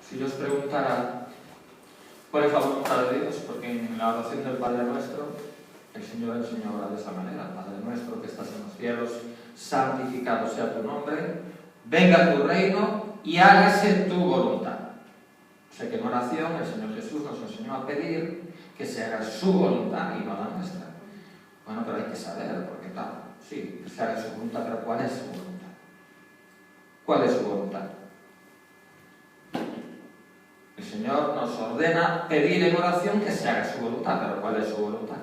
Si yo os preguntara cuál es la voluntad de Dios, porque en la oración del Padre Nuestro, el Señor enseñó a orar de esa manera: Padre nuestro que estás en los cielos, santificado sea tu nombre, venga tu reino y hágase tu voluntad. O sea que en oración el Señor Jesús nos enseñó a pedir que se haga su voluntad y no la nuestra. Bueno, pero hay que saber, porque claro, sí, que se haga su voluntad, pero ¿cuál es su voluntad? ¿Cuál es su voluntad? El Señor nos ordena pedir en oración que se haga su voluntad, pero ¿cuál es su voluntad?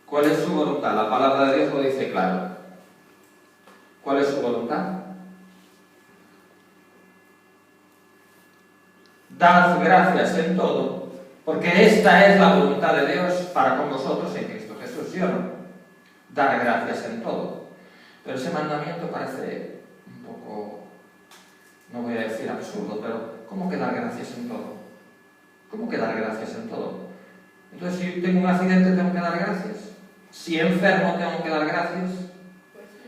¿Cuál es su voluntad? La palabra de Dios lo dice claro. ¿Cuál es su voluntad? Dad gracias en todo, porque esta es la voluntad de Dios para con vosotros en Cristo Jesús, ¿sí o no? Dar gracias en todo. Pero ese mandamiento parece un poco, no voy a decir absurdo, pero ¿cómo que dar gracias en todo? ¿Cómo que dar gracias en todo? Entonces, si tengo un accidente, ¿tengo que dar gracias? Si enfermo, ¿tengo que dar gracias?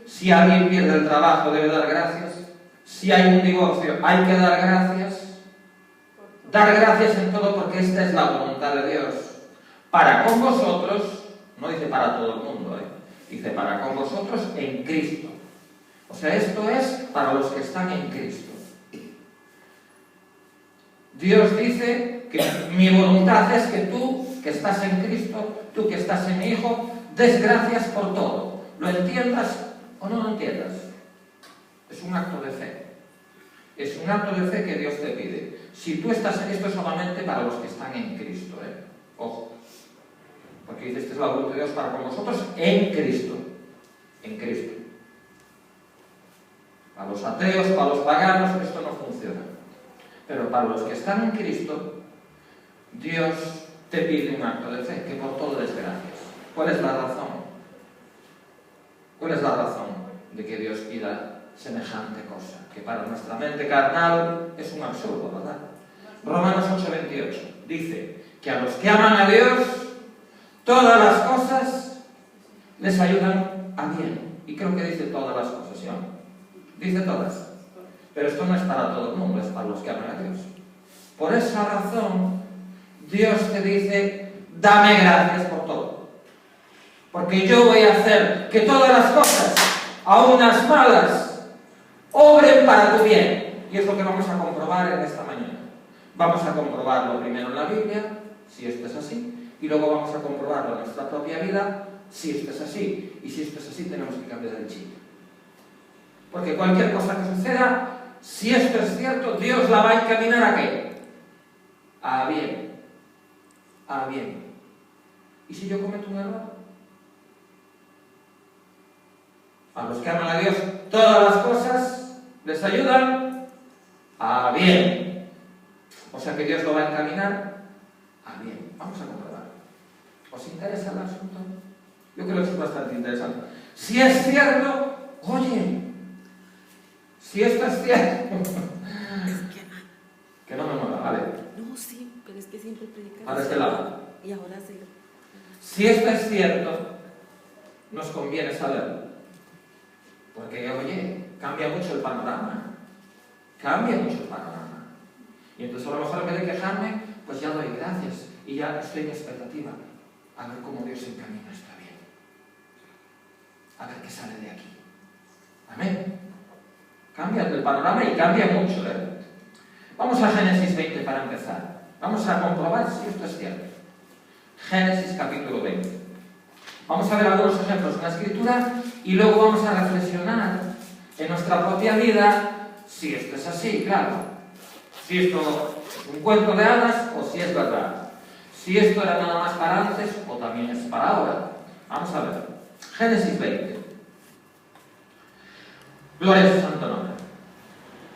Si alguien pierde el trabajo, ¿debe dar gracias? Si hay un divorcio, ¿hay que dar gracias? Dar gracias en todo, porque esta es la voluntad de Dios para con vosotros, no dice para todo el mundo, dice para con vosotros en Cristo. O sea, esto es para los que están en Cristo. Dios dice que mi voluntad es que tú, que estás en Cristo, tú que estás en mi Hijo, des gracias por todo. ¿Lo entiendas o no lo entiendas? Es un acto de fe. Es un acto de fe que Dios te pide. Si tú estás en esto, es solamente para los que están en Cristo, Ojo. Porque dice, esta es la voluntad de Dios para con nosotros en Cristo. En Cristo. Para los ateos, para los paganos, esto no funciona. Pero para los que están en Cristo, Dios te pide un acto de fe, que por todo des gracias. ¿Cuál es la razón? ¿Cuál es la razón de que Dios pida semejante cosa? Que para nuestra mente carnal es un absurdo, ¿verdad? Romanos 8:28 dice que a los que aman a Dios, todas las cosas les ayudan a bien. Y creo que dice todas las cosas, ¿sí o no? Dice todas. Pero esto no es para todo el mundo, es para los que aman a Dios. Por esa razón, Dios te dice, dame gracias por todo. Porque yo voy a hacer que todas las cosas, aun las malas, obren para tu bien. Y es lo que vamos a comprobar en esta mañana. Vamos a comprobarlo primero en la Biblia, si esto es así, y luego vamos a comprobarlo en nuestra propia vida, si esto es así. Y si esto es así, tenemos que cambiar el chip. Porque cualquier cosa que suceda, si esto es cierto, Dios la va a encaminar ¿a qué? A bien. A bien. ¿Y si yo cometo un error? A los que aman a Dios, todas las cosas les ayudan a bien. O sea que Dios lo va a encaminar a bien. Vamos a comprobar. ¿Os interesa el asunto? Yo creo que es bastante interesante. Si es cierto, oye, si esto es cierto, que no me mueva, ¿vale? No, sí, pero es que siempre predicamos. Para este lado. Y ahora sí. Si esto es cierto, nos conviene saberlo. Porque, oye, cambia mucho el panorama. Cambia mucho el panorama. Y entonces a lo mejor en vez de quejarme, pues ya doy gracias. Y ya estoy en expectativa. A ver cómo Dios encamina está bien. A ver qué sale de aquí. Amén. Cambia el panorama y cambia mucho, Vamos a Génesis 20 para empezar. Vamos a comprobar si esto es cierto. Génesis capítulo 20. Vamos a ver algunos ejemplos en la Escritura y luego vamos a reflexionar en nuestra propia vida si esto es así, claro. Si esto es un cuento de hadas o si es verdad. Si esto era nada más para antes o también es para ahora. Vamos a ver. Génesis 20. Gloria a su santo nombre.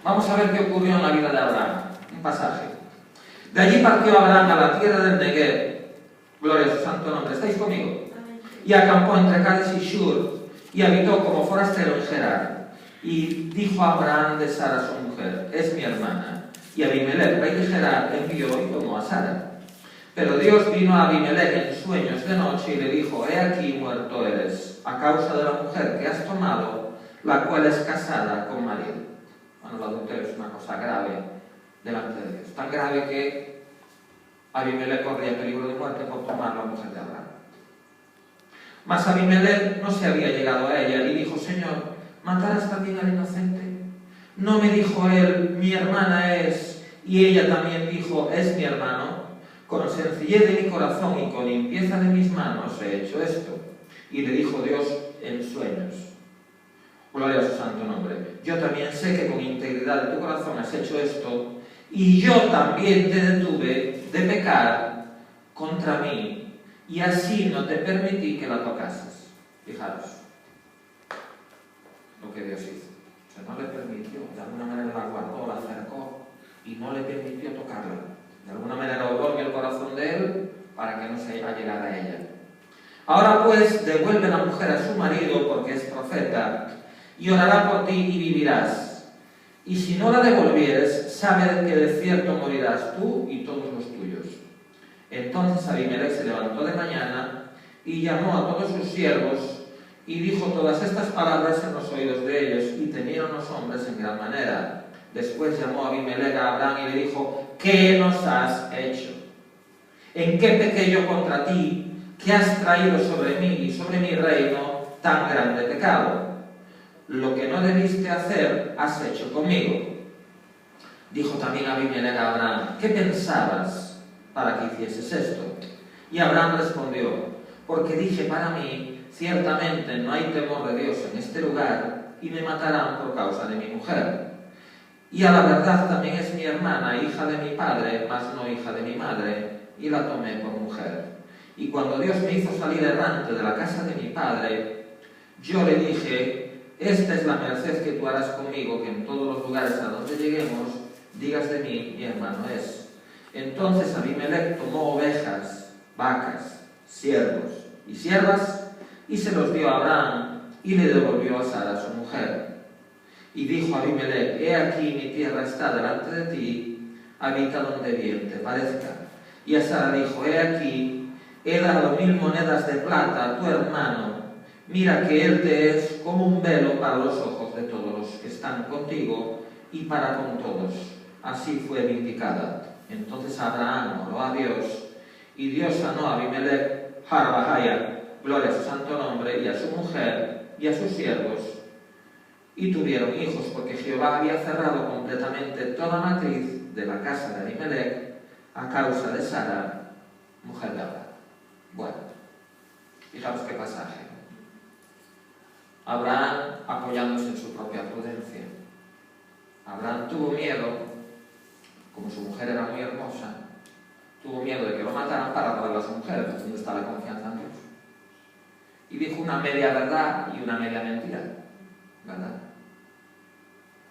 Vamos a ver qué ocurrió en la vida de Abraham. Un pasaje. De allí partió Abraham a la tierra del Negev. Gloria a su santo nombre. ¿Estáis conmigo? Y acampó entre Cades y Shur, y habitó como forastero en Gerar. Y dijo a Abraham de Sara su mujer, es mi hermana. Y Abimelech, rey de Gerar, envió y tomó a Sara. Pero Dios vino a Abimelech en sueños de noche y le dijo, he aquí muerto eres, a causa de la mujer que has tomado, la cual es casada con marido. Bueno, el adulterio es una cosa grave delante de Dios. Tan grave que Abimelech corría peligro de muerte por tomar la mujer de Abraham. Mas Abimelech no se había llegado a ella y dijo: Señor, ¿matarás también al inocente? ¿No me dijo él, mi hermana es, y ella también dijo, es mi hermano? Con sencillez de mi corazón y con limpieza de mis manos he hecho esto. Y le dijo Dios en sueños: gloria a su santo nombre. Yo también sé que con integridad de tu corazón has hecho esto, y yo también te detuve de pecar contra mí, y así no te permití que la tocases. Fijaros lo que Dios hizo. O sea, no le permitió, de alguna manera la guardó, la acercó, y no le permitió tocarla. De alguna manera obró en el corazón de él para que no se allegara a ella. Ahora pues, devuelve la mujer a su marido porque es profeta, y orará por ti y vivirás. Y si no la devolvieres, sabe que de cierto morirás tú y todos los tuyos. Entonces Abimelech se levantó de mañana y llamó a todos sus siervos y dijo todas estas palabras en los oídos de ellos, y temieron los hombres en gran manera. Después llamó a Abimelech a Abraham y le dijo: ¿qué nos has hecho? ¿En qué pequé yo contra ti, que has traído sobre mí y sobre mi reino tan grande pecado? Lo que no debiste hacer, has hecho conmigo. Dijo también Abimelech a Abraham: ¿qué pensabas para que hicieses esto? Y Abraham respondió: porque dije para mí, ciertamente no hay temor de Dios en este lugar, y me matarán por causa de mi mujer. Y a la verdad también es mi hermana, hija de mi padre, mas no hija de mi madre, y la tomé por mujer. Y cuando Dios me hizo salir errante de la casa de mi padre, yo le dije: esta es la merced que tú harás conmigo, que en todos los lugares a donde lleguemos, digas de mí, mi hermano es. Entonces Abimelech tomó ovejas, vacas, siervos y siervas, y se los dio a Abraham, y le devolvió a Sara su mujer. Y dijo Abimelech: he aquí mi tierra está delante de ti, habita donde bien te parezca. Y a Sara dijo: he aquí, he dado 1000 monedas de plata a tu hermano, mira que él te es como un velo para los ojos de todos los que están contigo y para con todos. Así fue vindicada. Entonces Abraham oró a Dios, y Dios sanó a Abimelech Jarbajaya, gloria a su santo nombre, y a su mujer y a sus siervos, y tuvieron hijos, porque Jehová había cerrado completamente toda matriz de la casa de Abimelech a causa de Sara, mujer de Abraham. Bueno, fijaos qué pasaje. Abraham apoyándose en su propia prudencia. Abraham tuvo miedo, como su mujer era muy hermosa, tuvo miedo de que lo mataran para robarle a su mujer. ¿Dónde está la confianza en Dios? Y dijo una media verdad y una media mentira, ¿verdad?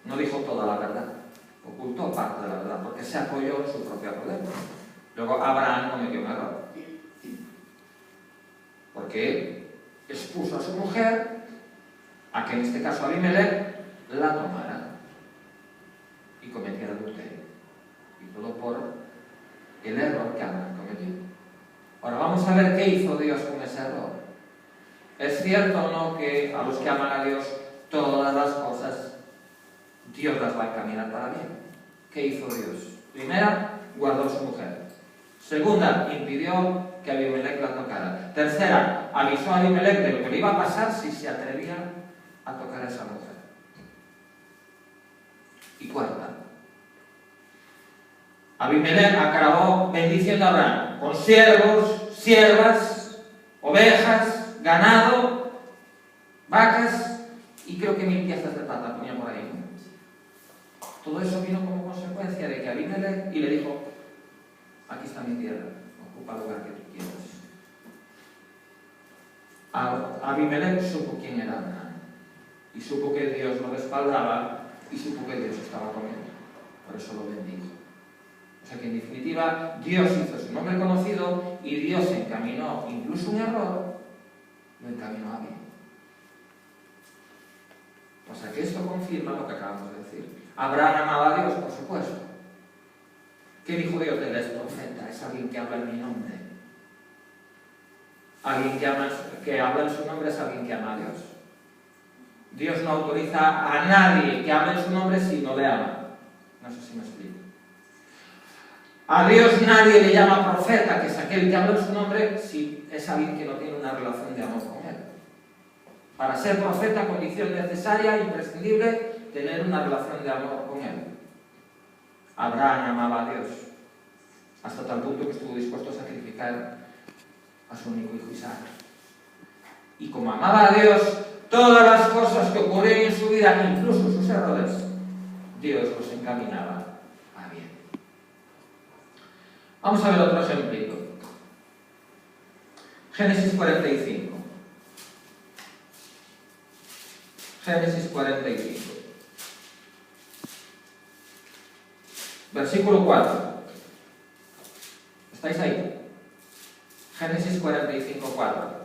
No dijo toda la verdad, ocultó parte de la verdad, porque se apoyó en su propia prudencia. Luego Abraham cometió un error, porque expuso a su mujer a que en este caso Abimelech la tomara y cometiera adulterio. Y todo por el error que Abraham cometió. Ahora vamos a ver qué hizo Dios con ese error. ¿Es cierto o no que a los que aman a Dios todas las cosas Dios las va a encaminar para bien? ¿Qué hizo Dios? Primera, guardó a su mujer. Segunda, impidió que Abimelech la tocara. Tercera, avisó a Abimelech de lo que le iba a pasar si se atrevía a tocar a esa mujer. Y cuarta, Abimelech acabó bendiciendo a Abraham con siervos, siervas, ovejas, ganado, vacas y creo que 1000 piezas de plata ponía por ahí. Todo eso vino como consecuencia de que Abimelech, y le dijo: aquí está mi tierra, ocupa el lugar que tú quieras. Abimelech supo quién era Abraham, y supo que Dios lo respaldaba, y supo que Dios estaba con él. Por eso lo bendijo. O sea que en definitiva Dios hizo su nombre conocido, y Dios encaminó incluso un error, lo encaminó a bien. O sea que esto confirma lo que acabamos de decir. Abraham amaba a Dios, por supuesto. ¿Qué dijo Dios de él? Es profeta, es alguien que habla en mi nombre. Alguien que habla en su nombre es alguien que ama a Dios. Dios no autoriza a nadie que hable en su nombre si no le ama. No sé si me explico. A Dios nadie le llama profeta, que es aquel que habla en su nombre, si es alguien que no tiene una relación de amor con él. Para ser profeta, condición necesaria, imprescindible, tener una relación de amor con él. Abraham amaba a Dios, hasta tal punto que estuvo dispuesto a sacrificar a su único hijo Isaac. Y como amaba a Dios, todas las cosas que ocurrían en su vida, incluso sus errores, Dios los encaminaba a bien. Vamos a ver otro ejemplito. Génesis 45. Génesis 45. Versículo 4. ¿Estáis ahí? Génesis 45, 4.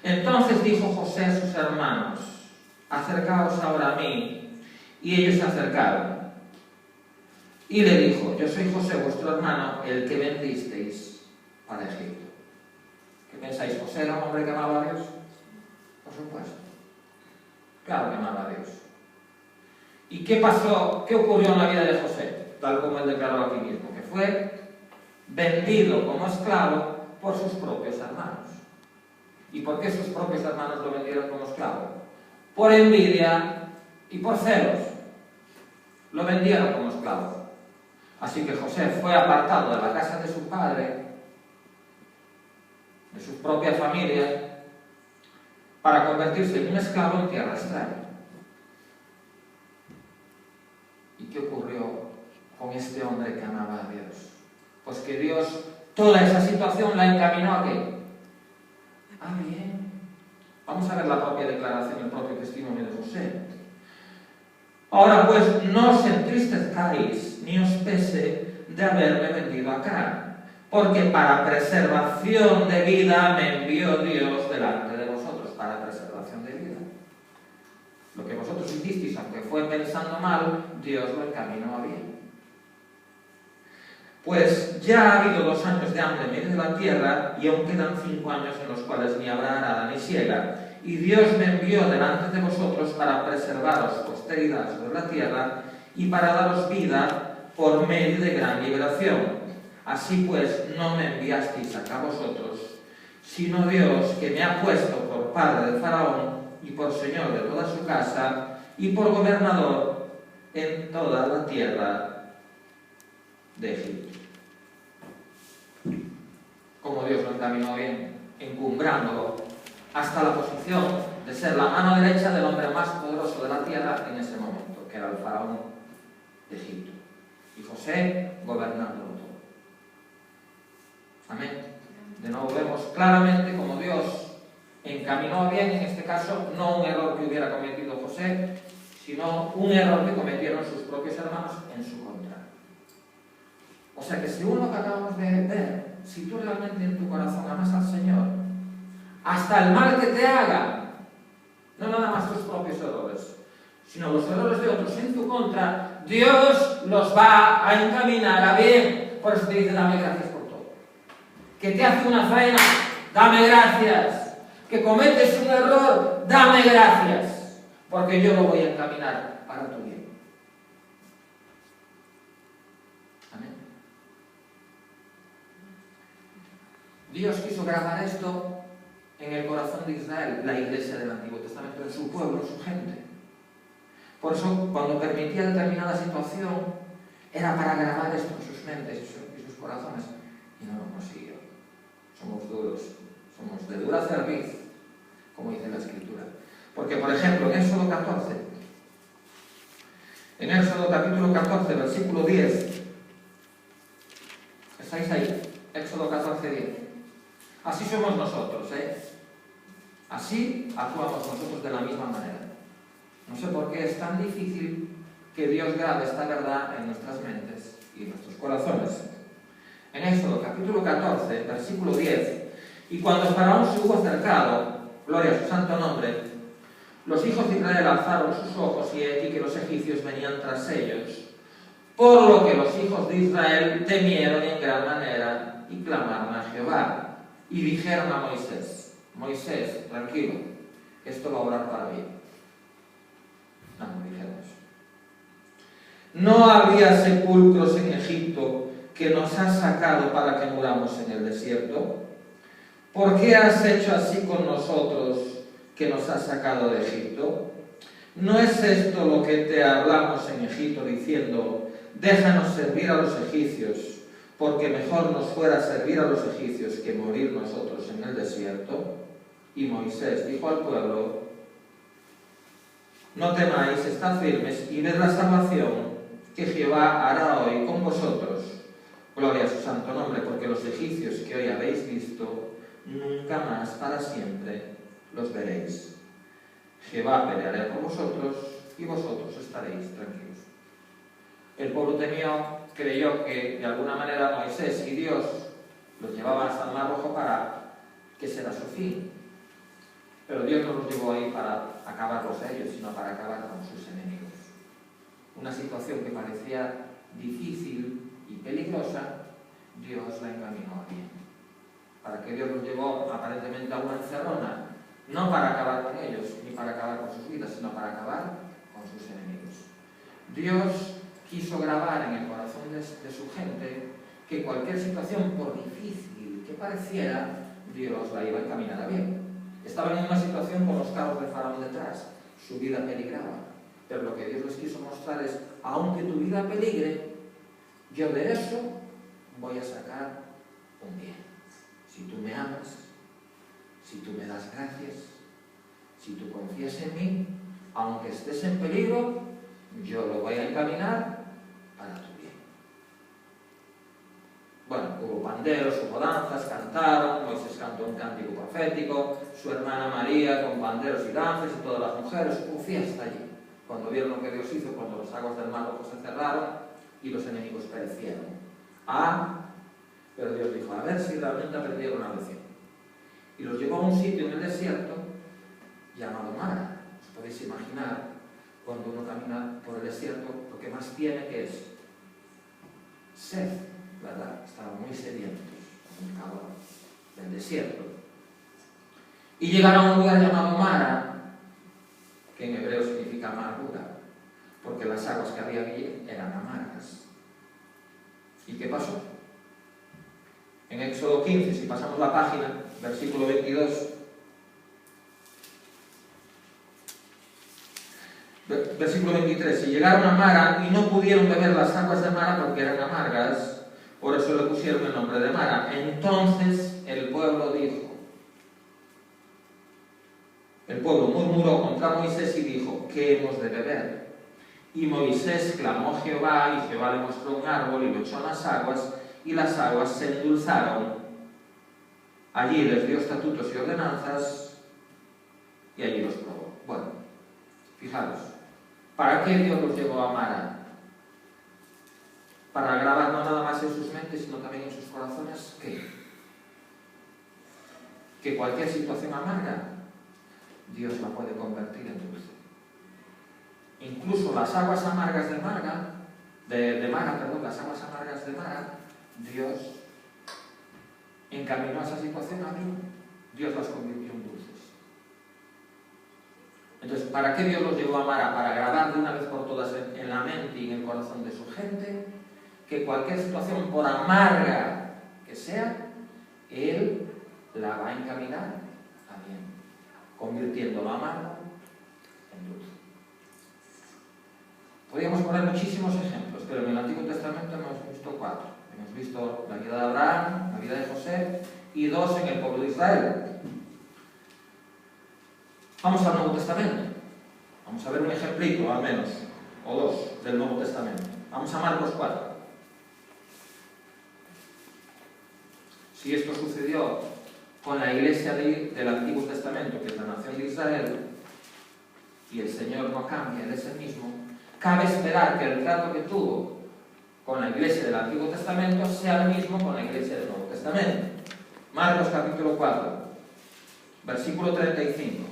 Entonces dijo José a sus hermanos: acercaos ahora a mí. Y ellos se acercaron. Y le dijo: yo soy José, vuestro hermano, el que vendisteis para Egipto. ¿Qué pensáis? ¿José era un hombre que amaba a Dios? Por supuesto. Claro que amaba a Dios. ¿Y qué pasó? ¿Qué ocurrió en la vida de José? Tal como él declaró aquí mismo, que fue vendido como esclavo por sus propios hermanos. ¿Y por qué sus propios hermanos lo vendieron como esclavo? Por envidia y por celos. Lo vendieron como esclavo. Así que José fue apartado de la casa de su padre, de su propia familia, para convertirse en un esclavo en tierra extraña. ¿Y qué ocurrió con este hombre que amaba a Dios? Pues que Dios toda esa situación la encaminó ¿a qué? Ah, bien. Vamos a ver la propia declaración, el propio testimonio de José. Ahora pues, no os entristezcáis, ni os pese de haberme vendido acá, porque para preservación de vida me envió Dios delante de vosotros, para preservación de vida. Lo que vosotros hicisteis, aunque fue pensando mal, Dios lo encaminó a bien. Pues ya ha habido 2 años de hambre en medio de la tierra, y aún quedan 5 años en los cuales ni habrá arada ni siega. Y Dios me envió delante de vosotros para preservaros posteridad sobre la tierra y para daros vida por medio de gran liberación. Así pues, no me enviasteis acá vosotros, sino Dios, que me ha puesto por padre de Faraón y por señor de toda su casa y por gobernador en toda la tierra de Egipto. Como Dios lo encaminó bien, encumbrándolo hasta la posición de ser la mano derecha del hombre más poderoso de la tierra en ese momento, que era el faraón de Egipto. Y José gobernándolo todo. Amén. De nuevo vemos claramente cómo Dios encaminó bien, en este caso, no un error que hubiera cometido José, sino un error que cometieron sus propios hermanos en su contra. O sea que según lo que acabamos de ver, si tú realmente en tu corazón amas al Señor, hasta el mal que te haga, no nada más tus propios errores, sino los errores de otros en tu contra, Dios los va a encaminar a bien. Por eso te dice: dame gracias por todo. Que te hace una faena, dame gracias. Que cometes un error, dame gracias, porque yo lo voy a encaminar para tu bien. Amén. Dios quiso grabar esto en el corazón de Israel, la iglesia del Antiguo Testamento, en su pueblo, en su gente. Por eso, cuando permitía determinada situación, era para grabar esto en sus mentes y sus corazones, y no lo consiguió. Somos duros, somos de dura cerviz, como dice la Escritura. Porque, por ejemplo, en Éxodo 14, en Éxodo capítulo 14, versículo 10, ¿estáis ahí? Éxodo 14, 10. Así somos nosotros, Así actuamos nosotros de la misma manera. No sé por qué es tan difícil que Dios grabe esta verdad en nuestras mentes y nuestros corazones. En Éxodo capítulo 14, versículo 10. Y cuando Faraón se hubo acercado, gloria a su santo nombre, los hijos de Israel alzaron sus ojos y he aquí que los egipcios venían tras ellos, por lo que los hijos de Israel temieron en gran manera y clamaron a Jehová. y dijeron a Moisés: Moisés, tranquilo, esto va a obrar para bien. No dijeron eso. No había sepulcros en Egipto que nos has sacado para que muramos en el desierto. ¿Por qué has hecho así con nosotros que nos has sacado de Egipto? ¿No es esto lo que te hablamos en Egipto diciendo: déjanos servir a los egipcios, porque mejor nos fuera servir a los egipcios que morir nosotros en el desierto? Y Moisés dijo al pueblo: no temáis, estad firmes y ved la salvación que Jehová hará hoy con vosotros. Gloria a su santo nombre, porque los egipcios que hoy habéis visto, nunca más para siempre los veréis. Jehová peleará por vosotros y vosotros estaréis tranquilos. El pueblo creyó que de alguna manera Moisés y Dios los llevaban hasta el Mar Rojo para que será su fin. Pero Dios no los llevó ahí para acabarlos a ellos, sino para acabar con sus enemigos. Una situación que parecía difícil y peligrosa, Dios la encaminó bien. ¿Para qué Dios los llevó aparentemente a una encerrona? No para acabar con ellos, ni para acabar con sus vidas, sino para acabar con sus enemigos. Dios quiso grabar en el corazón de su gente que cualquier situación, por difícil que pareciera, Dios la iba a encaminar a bien. Estaban en una situación con los carros de Faraón detrás, su vida peligraba. Pero lo que Dios les quiso mostrar es: aunque tu vida peligre, yo de eso voy a sacar un bien. Si tú me amas, si tú me das gracias, si tú confías en mí, aunque estés en peligro, yo lo voy a encaminar para tu bien. Bueno, hubo panderos, hubo danzas, cantaron, Moisés cantó un cántico profético, su hermana María con panderos y danzas y todas las mujeres, hubo fiesta allí. Cuando vieron lo que Dios hizo, cuando las aguas del Mar Rojo se cerraron y los enemigos perecieron. Pero Dios dijo: a ver si realmente aprendieron una lección. Y los llevó a un sitio en el desierto llamado Mara. Os podéis imaginar, cuando uno camina por el desierto, lo que más tiene que es sed, ¿verdad? Estaban muy sedientos, con el calor del desierto. Y llegaron a un lugar llamado Mara, que en hebreo significa amargura, porque las aguas que había allí eran amargas. ¿Y qué pasó? En Éxodo 15, si pasamos la página, versículo 22, versículo 23, y llegaron a Mara y no pudieron beber las aguas de Mara porque eran amargas, por eso le pusieron el nombre de Mara. Entonces el pueblo murmuró contra Moisés y dijo: ¿qué hemos de beber? Y Moisés clamó a Jehová, y Jehová le mostró un árbol y lo echó en las aguas, y las aguas se endulzaron. Allí les dio estatutos y ordenanzas, y allí los probó. Bueno, fijaros, ¿para qué Dios los llevó a Mara? Para grabar no nada más en sus mentes, sino también en sus corazones, ¿qué? Que cualquier situación amarga, Dios la puede convertir en dulce. Incluso las aguas amargas de Mara, las aguas amargas de Mara, Dios encaminó a esa situación a bien. Dios las convirtió en dulces. Entonces, ¿para qué Dios los llevó a Mara? Para grabar de una vez por todas en la mente y en el corazón de su gente que cualquier situación, por amarga que sea, Él la va a encaminar a bien, convirtiendo lo amargo en dulce. Podríamos poner muchísimos ejemplos, pero en el Antiguo Testamento hemos visto 4. Hemos visto la vida de Abraham, la vida de José, y 2 en el pueblo de Israel. Vamos al Nuevo Testamento. Vamos a ver un ejemplito, al menos, o 2 del Nuevo Testamento. Vamos a Marcos 4. Si esto sucedió con la iglesia del Antiguo Testamento, que es la nación de Israel, y el Señor no cambia, Él es el mismo, cabe esperar que el trato que tuvo con la iglesia del Antiguo Testamento sea el mismo con la iglesia del Nuevo Testamento. Marcos capítulo 4, versículo 35.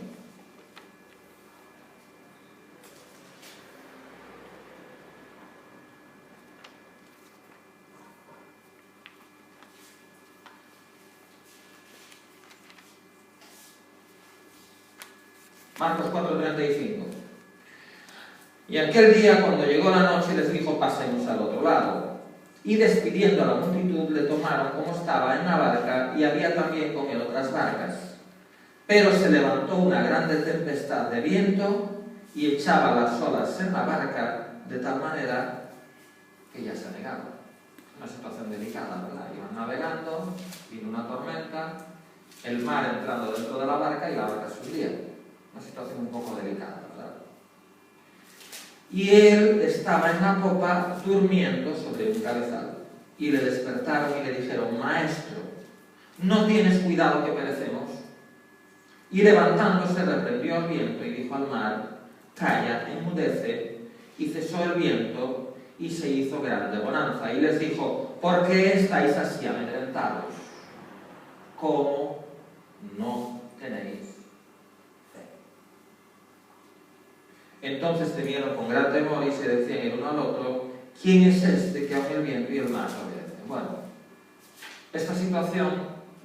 Marcos 4:35. Y aquel día, cuando llegó la noche, les dijo: pasemos al otro lado. Y despidiendo a la multitud, le tomaron como estaba en la barca, y había también con él otras barcas. Pero se levantó una grande tempestad de viento y echaba las olas en la barca de tal manera que ya se anegaba. Una situación delicada, ¿verdad? Iban navegando, vino una tormenta, el mar entrando dentro de la barca y la barca se hundía. Una situación un poco delicada, ¿verdad? Y él estaba en la popa durmiendo sobre un cabezal. Y le despertaron y le dijeron: Maestro, ¿no tienes cuidado que perecemos? Y levantándose reprendió al viento y dijo al mar: Calla, enmudece. Y cesó el viento y se hizo grande bonanza. Y les dijo: ¿por qué estáis así amedrentados? ¿Cómo no tenéis fe? Entonces temieron con gran temor y se decían el uno al otro: ¿quién es este que aun el viento y el mar obedecen? Bueno, esta situación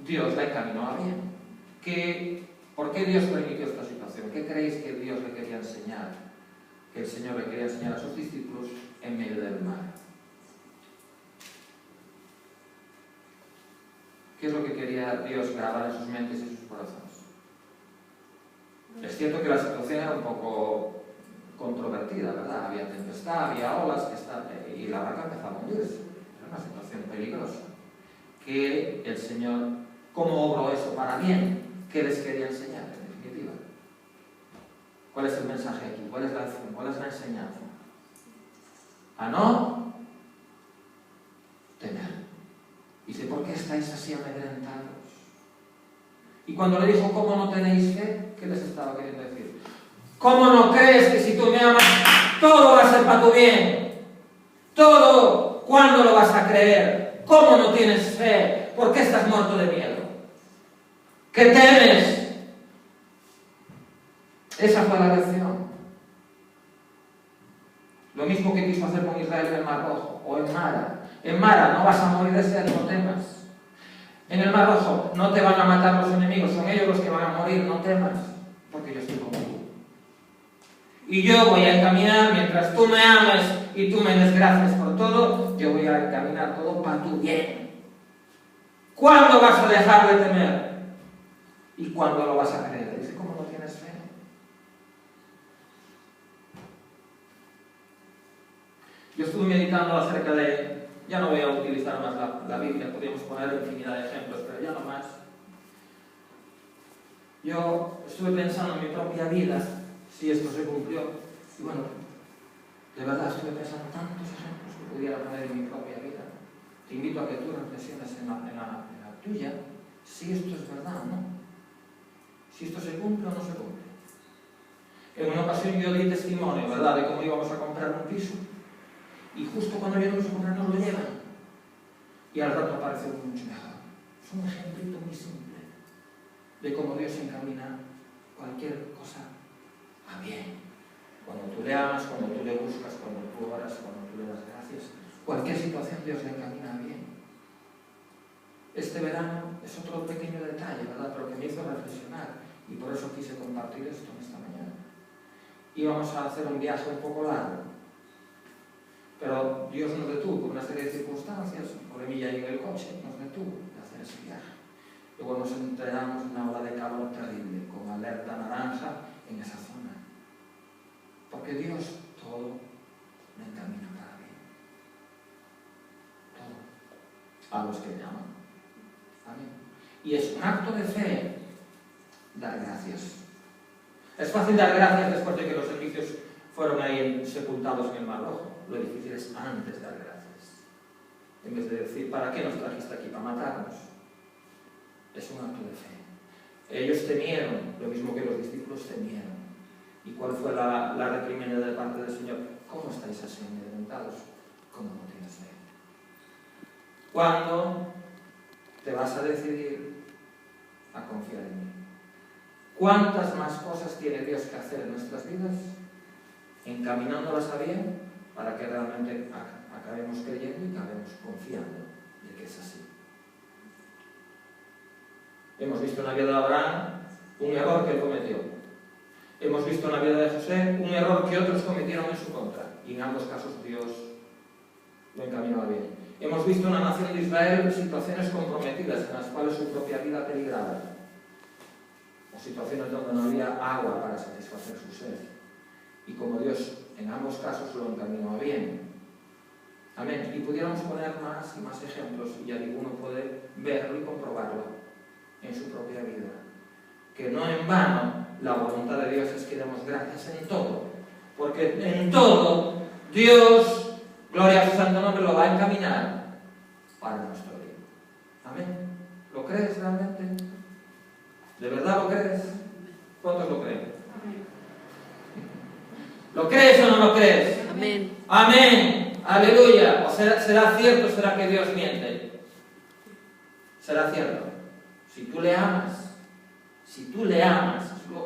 Dios la encaminó a bien. ¿Por qué Dios permitió esta situación? ¿Qué creéis que Dios le quería enseñar? Que el Señor le quería enseñar a sus discípulos en medio del mar. ¿Qué es lo que quería Dios grabar en sus mentes y sus corazones? Es cierto que la situación era un poco controvertida, ¿verdad? Había tempestad, había olas, y la barca empezaba a hundirse. Era una situación peligrosa. Que el Señor, ¿cómo obró eso para bien? ¿Qué les quería enseñar, en definitiva? ¿Cuál es el mensaje aquí? ¿Cuál es la lección? ¿Cuál es la enseñanza? A no temer. Dice: ¿por qué estáis así amedrentados? Y cuando le dijo: ¿cómo no tenéis fe? ¿Qué les estaba queriendo decir? ¿Cómo no crees que si tú me amas, todo va a ser para tu bien? Todo, ¿cuándo lo vas a creer? ¿Cómo no tienes fe? ¿Por qué estás muerto de miedo? ¿Qué temes? Esa fue la lección. Lo mismo que quiso hacer con Israel en el Mar Rojo, o en Mara. En Mara: no vas a morir de sed, no temas. En el Mar Rojo: no te van a matar los enemigos, son ellos los que van a morir, no temas, porque yo estoy contigo. Y yo voy a encaminar, mientras tú me ames y tú me des gracias por todo, yo voy a encaminar todo para tu bien. ¿Cuándo vas a dejar de temer? ¿Y cuándo lo vas a creer? Dice: ¿cómo no tienes fe? Yo estuve meditando acerca de... Ya no voy a utilizar más la Biblia, podríamos poner infinidad de ejemplos, pero ya no más. Yo estuve pensando en mi propia vida, si esto se cumplió. Y bueno, de verdad estuve pensando tantos ejemplos que pudiera poner en mi propia vida. Te invito a que tú reflexiones en la tuya, si esto es verdad o no. Si esto se cumple o no se cumple. En una ocasión yo di testimonio, ¿verdad?, de cómo íbamos a comprar un piso. Y justo cuando íbamos a comprar nos lo llevan. Y al rato aparece mucho mejor. Es un ejemplito muy simple de cómo Dios encamina cualquier cosa a bien. Cuando tú le amas, cuando tú le buscas, cuando tú oras, cuando tú le das gracias, cualquier situación Dios le encamina a bien. Este verano es otro pequeño detalle, ¿verdad?, pero que me hizo reflexionar, y por eso quise compartir esto en esta mañana. Íbamos a hacer un viaje un poco largo, pero Dios nos detuvo por una serie de circunstancias. Problemilla ahí en el coche, nos detuvo de hacer ese viaje. Luego nos enteramos en una ola de calor terrible, con alerta naranja en esa zona. Porque Dios todo me encamina para bien. Todo. A los que me aman. Amén. Y es un acto de fe dar gracias. Es fácil dar gracias después de que los servicios fueron ahí sepultados en el Mar Rojo. Lo difícil es antes dar gracias. En vez de decir: ¿para qué nos trajiste aquí? ¿Para matarnos? Es un acto de fe. Ellos temieron, lo mismo que los discípulos temieron. ¿Y cuál fue la reprimenda de parte del Señor? ¿Cómo estáis así amedrentados? ¿Cómo no tienes fe? ¿Cuándo te vas a decidir a confiar en mí? ¿Cuántas más cosas tiene Dios que hacer en nuestras vidas? Encaminándolas a bien, para que realmente acabemos creyendo y acabemos confiando de que es así. Hemos visto en la vida de Abraham un error que él cometió. Hemos visto en la vida de José un error que otros cometieron en su contra, y en ambos casos Dios lo encaminaba bien. Hemos visto en la nación de Israel situaciones comprometidas en las cuales su propia vida peligraba, o situaciones donde no había agua para satisfacer su sed, y como Dios en ambos casos lo encaminó bien. Amén. Y pudiéramos poner más y más ejemplos, y alguno puede verlo y comprobarlo en su propia vida. Que no en vano la voluntad de Dios es que demos gracias en todo, porque en todo Dios, gloria a su santo nombre, lo va a encaminar para nuestro bien. Amén. ¿Lo crees realmente? ¿De verdad lo crees? ¿Cuántos lo creen? ¿Lo crees o no lo crees? Amén. Amén. Aleluya. ¿O será cierto, será que Dios miente? Será cierto. Si tú le amas, es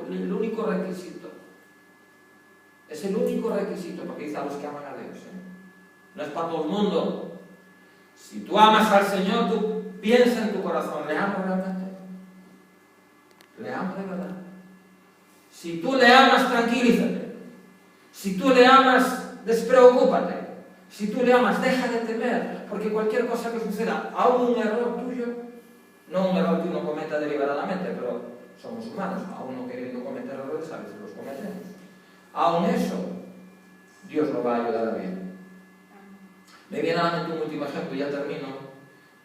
el único requisito. Es el único requisito, porque dice a los que aman a Dios. No es para todo el mundo. Si tú amas al Señor, tú piensa en tu corazón, ¿le amo realmente? ¿Le amo de verdad? Si tú le amas, tranquilízate. Si tú le amas, despreocúpate. Si tú le amas, deja de temer, porque cualquier cosa que suceda, aún un error tuyo, no un error que uno cometa deliberadamente, pero somos humanos, aún no queriendo cometer errores, a veces los cometemos. Aún eso, Dios lo va a ayudar a bien. Me viene a la mente un último ejemplo, ya termino.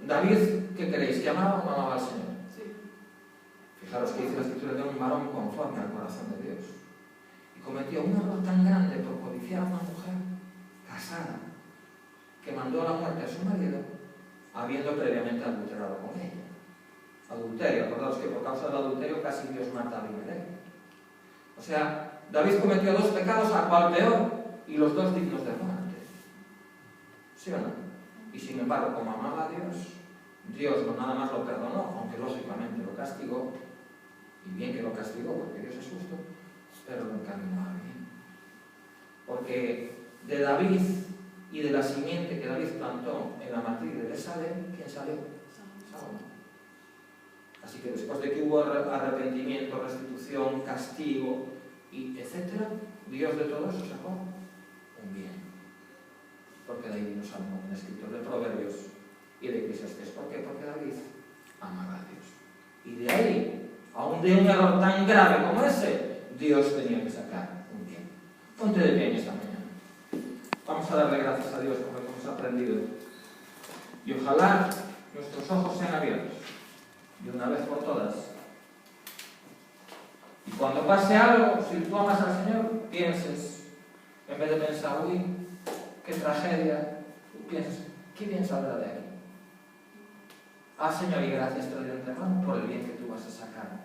David, ¿qué queréis? ¿Que amaba o no amaba al Señor? Sí. Fijaros que dice la Escritura de un varón conforme al corazón de Dios. Y cometió un error tan grande por codiciar a una mujer casada, que mandó a la muerte a su marido, habiendo previamente adulterado con ella. Adulterio, acordaos que por causa del adulterio casi Dios mata a Abimelech. O sea, David cometió dos pecados, a cual peor, y los dos dignos de muerte. ¿Sí o no? Y sin embargo, como amaba a Dios, Dios no nada más lo perdonó, aunque lógicamente lo castigó, y bien que lo castigó porque Dios es justo, pero lo encaminó a bien. Porque de David y de la simiente que David plantó en la matriz de Besalem, ¿quién salió? Saúl. Así que después de que hubo arrepentimiento, restitución, castigo, y etcétera, Dios de todo eso sacó un bien. Porque de ahí vino Salomón, un escritor de Proverbios y de Eclesiastés. ¿Por qué? Porque David amaba a Dios. Y de ahí, aún de un error tan grave como ese, Dios tenía que sacar un bien. Ponte de pie en esta mañana. Vamos a darle gracias a Dios por lo que hemos aprendido. Y ojalá nuestros ojos sean abiertos, de una vez por todas. Y cuando pase algo, si tú amas al Señor, pienses, en vez de pensar, uy, qué tragedia, tú piensas, qué bien saldrá de aquí. Señor, y gracias te doy de antemano por el bien que tú vas a sacar